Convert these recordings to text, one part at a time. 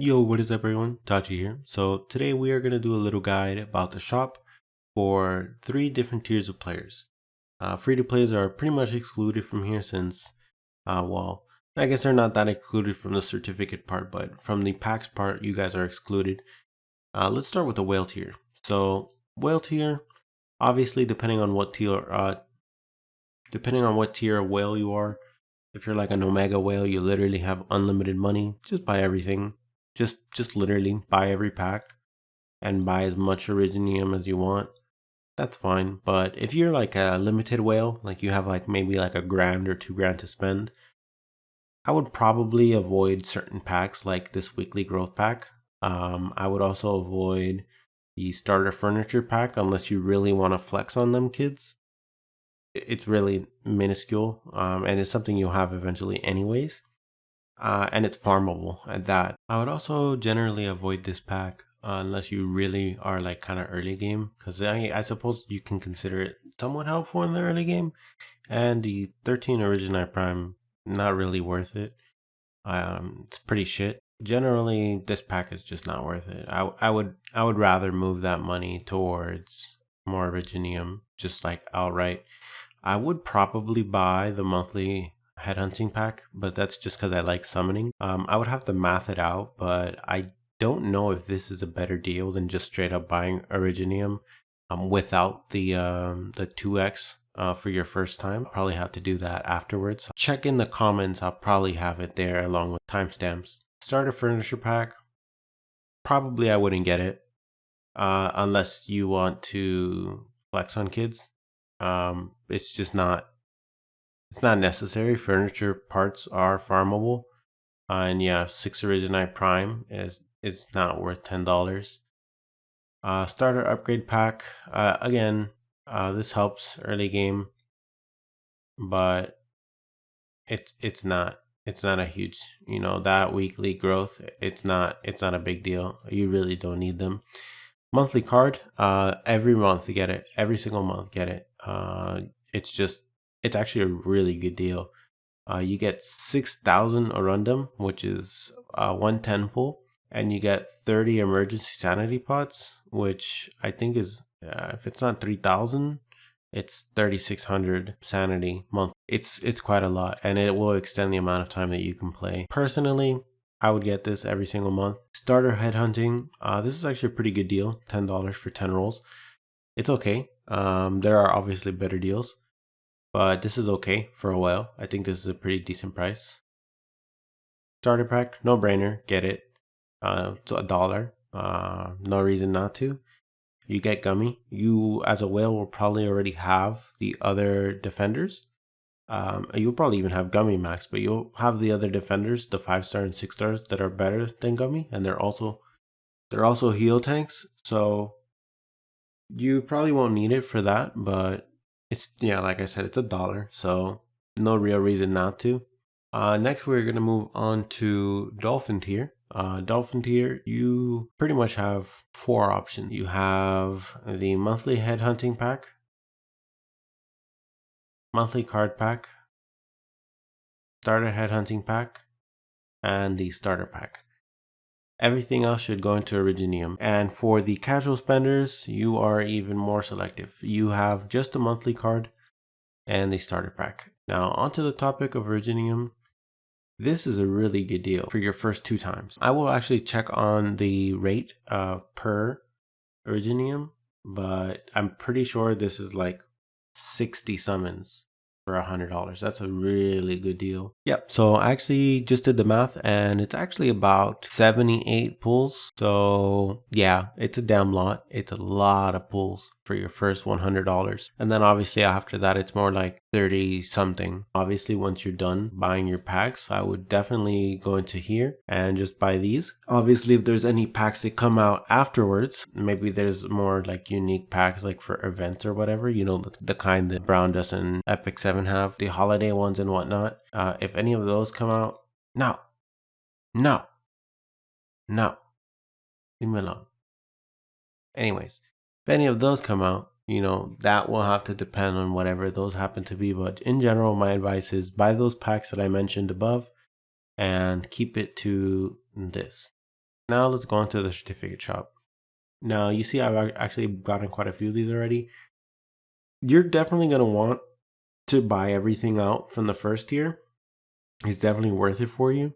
Yo, what is up everyone? Tachi here. So today we are going to do a little guide about the shop for 3 different tiers of players. Free-to-plays are pretty much excluded from here since, well, I guess they're not that excluded from the certificate part, but from the packs part, you guys are excluded. Let's start with the whale tier. So whale tier, obviously depending on what tier of whale you are. If you're like an omega whale, you literally have unlimited money. Just buy everything. Just literally buy every pack and buy as much Originium as you want. That's fine. But if you're like a limited whale, like you have like maybe like $1,000 or $2,000 to spend, I would probably avoid certain packs like this weekly growth pack. I would also avoid the starter furniture pack unless you really want to flex on them kids. It's really minuscule, and it's something you'll have eventually anyways. And it's farmable at that. I would also generally avoid this pack unless you really are like kind of early game, because I suppose you can consider it somewhat helpful in the early game. And the 13 Origini Prime, not really worth it. It's pretty shit. Generally, this pack is just not worth it. I would rather move that money towards more Originium, just like outright. I would probably buy the monthly headhunting pack, but that's just because I like summoning. I would have to math it out, but I don't know if this is a better deal than just straight up buying Originium without the 2x for your first time. I'll probably have to do that afterwards. Check in the comments, I'll probably have it there along with timestamps. Starter furniture pack, probably I wouldn't get it unless you want to flex on kids. It's just not necessary. Furniture parts are farmable, and yeah, 6 Origini Prime is not worth $10. Starter upgrade pack, again, this helps early game, but it's not a huge, that weekly growth. It's not a big deal. You really don't need them. Monthly card, every month get it. Every single month get it. It's actually a really good deal. You get 6,000 Orundum, which is 110 pull, and you get 30 emergency sanity pots, which I think is, if it's not 3,000, it's 3,600 sanity month. It's quite a lot, and it will extend the amount of time that you can play. Personally, I would get this every single month. Starter headhunting, this is actually a pretty good deal, $10 for 10 rolls. It's okay. There are obviously better deals, but this is okay for a while. I think this is a pretty decent price. Starter pack, no brainer, get it. It's $1. No reason not to. You get Gummy. You as a whale will probably already have the other defenders. You'll probably even have Gummy max, but you'll have the other defenders, the 5-star and 6-stars that are better than Gummy, and they're also heal tanks. So you probably won't need it for that, but it's, yeah, like I said, it's $1, so no real reason not to. Next, we're gonna move on to Dolphin Tier. Dolphin Tier, you pretty much have 4 options. You have the monthly headhunting pack, monthly card pack, starter headhunting pack, and the starter pack. Everything else should go into Originium. And for the casual spenders, you are even more selective. You have just the monthly card and the starter pack. Now, onto the topic of Originium. This is a really good deal for your first 2 times. I will actually check on the rate per Originium, but I'm pretty sure this is like 60 summons for $100. That's a really good deal. Yep. So I actually just did the math, and it's actually about 78 pulls. So yeah, it's a damn lot. It's a lot of pulls for your first $100. And then obviously after that, it's more like 30 something. Obviously, once you're done buying your packs, I would definitely go into here and just buy these. Obviously, if there's any packs that come out afterwards, maybe there's more like unique packs like for events or whatever, the kind that Brown Dust and Epic 7 have, the holiday ones and whatnot. If any of those come out, no, leave me alone. Anyways, if any of those come out, that will have to depend on whatever those happen to be. But in general, my advice is buy those packs that I mentioned above and keep it to this. Now let's go into the certificate shop. Now you see I've actually gotten quite a few of these already. You're definitely going to want to buy everything out from the first tier. It's definitely worth it for you.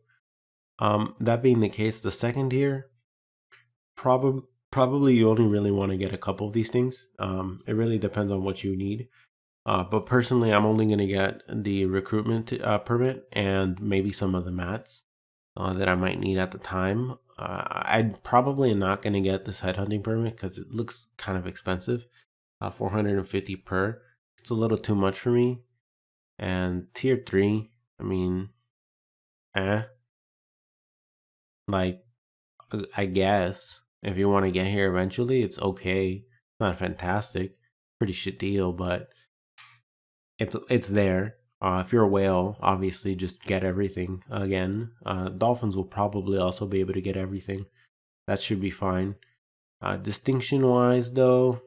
That being the case, the second tier, probably you only really want to get a couple of these things. It really depends on what you need. But personally, I'm only going to get the recruitment permit and maybe some of the mats that I might need at the time. I'm probably not going to get this headhunting permit because it looks kind of expensive. 450 per. It's a little too much for me. And tier 3, I mean, like, I guess if you want to get here eventually, it's okay. It's not fantastic. Pretty shit deal, but it's there. If you're a whale, obviously just get everything again. Dolphins will probably also be able to get everything. That should be fine. Distinction wise, though,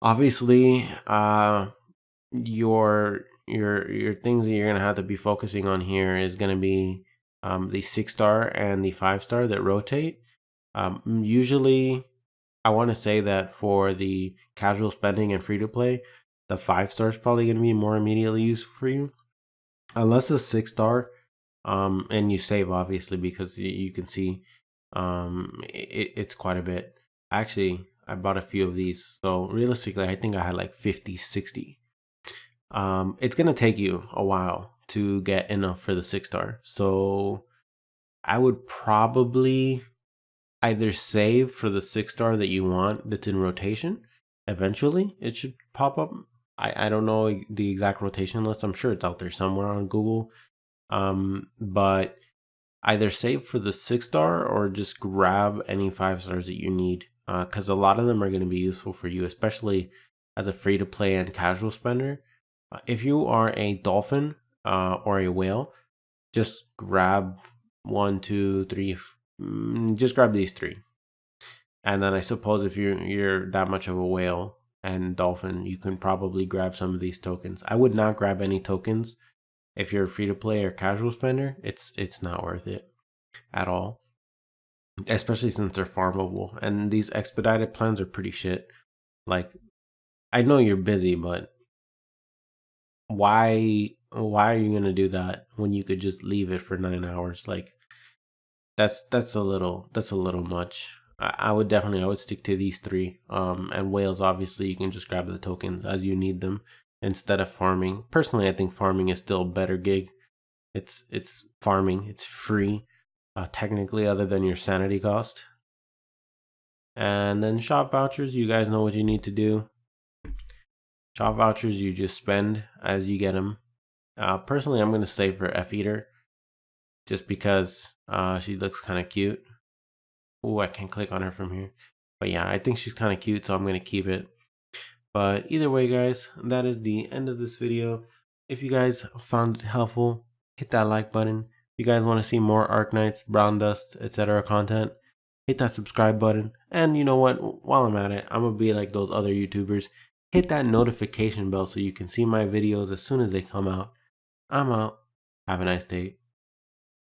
obviously, your things that you're gonna have to be focusing on here is gonna be the 6-star and the 5-star that rotate. Usually, I want to say that for the casual spending and free to play, the 5-star is probably going to be more immediately useful for you, unless a 6-star, and you save obviously because you can see, it's quite a bit. Actually, I bought a few of these, so realistically, I think I had like 50, 60. It's gonna take you a while to get enough for the 6-star, so I would probably either save for the 6-star that you want that's in rotation. Eventually, it should pop up. I don't know the exact rotation list. I'm sure it's out there somewhere on Google. But either save for the 6-star or just grab any 5-stars that you need. Because a lot of them are going to be useful for you, especially as a free to play and casual spender. If you are a dolphin or a whale, just grab 1, 2, 3. Just grab these 3. And then I suppose if you're that much of a whale and dolphin, you can probably grab some of these tokens. I would not grab any tokens if you're a free to play or casual spender. It's not worth it at all, especially since they're farmable. And these expedited plans are pretty shit. Like, I know you're busy, but why are you gonna do that when you could just leave it for 9 hours? Like, that's a little much. I would stick to these 3. And whales, obviously, you can just grab the tokens as you need them instead of farming. Personally, I think farming is still a better gig. It's farming. It's free, technically, other than your sanity cost. And then shop vouchers, you guys know what you need to do. Shop vouchers, you just spend as you get them. Personally, I'm going to save for F Eater just because she looks kind of cute. Oh, I can't click on her from here. But yeah, I think she's kind of cute, so I'm going to keep it. But either way, guys, that is the end of this video. If you guys found it helpful, hit that like button. If you guys want to see more Arknights, Brown Dust, etc. content, hit that subscribe button. And you know what? While I'm at it, I'm going to be like those other YouTubers. Hit that notification bell so you can see my videos as soon as they come out. I'm out. Have a nice day.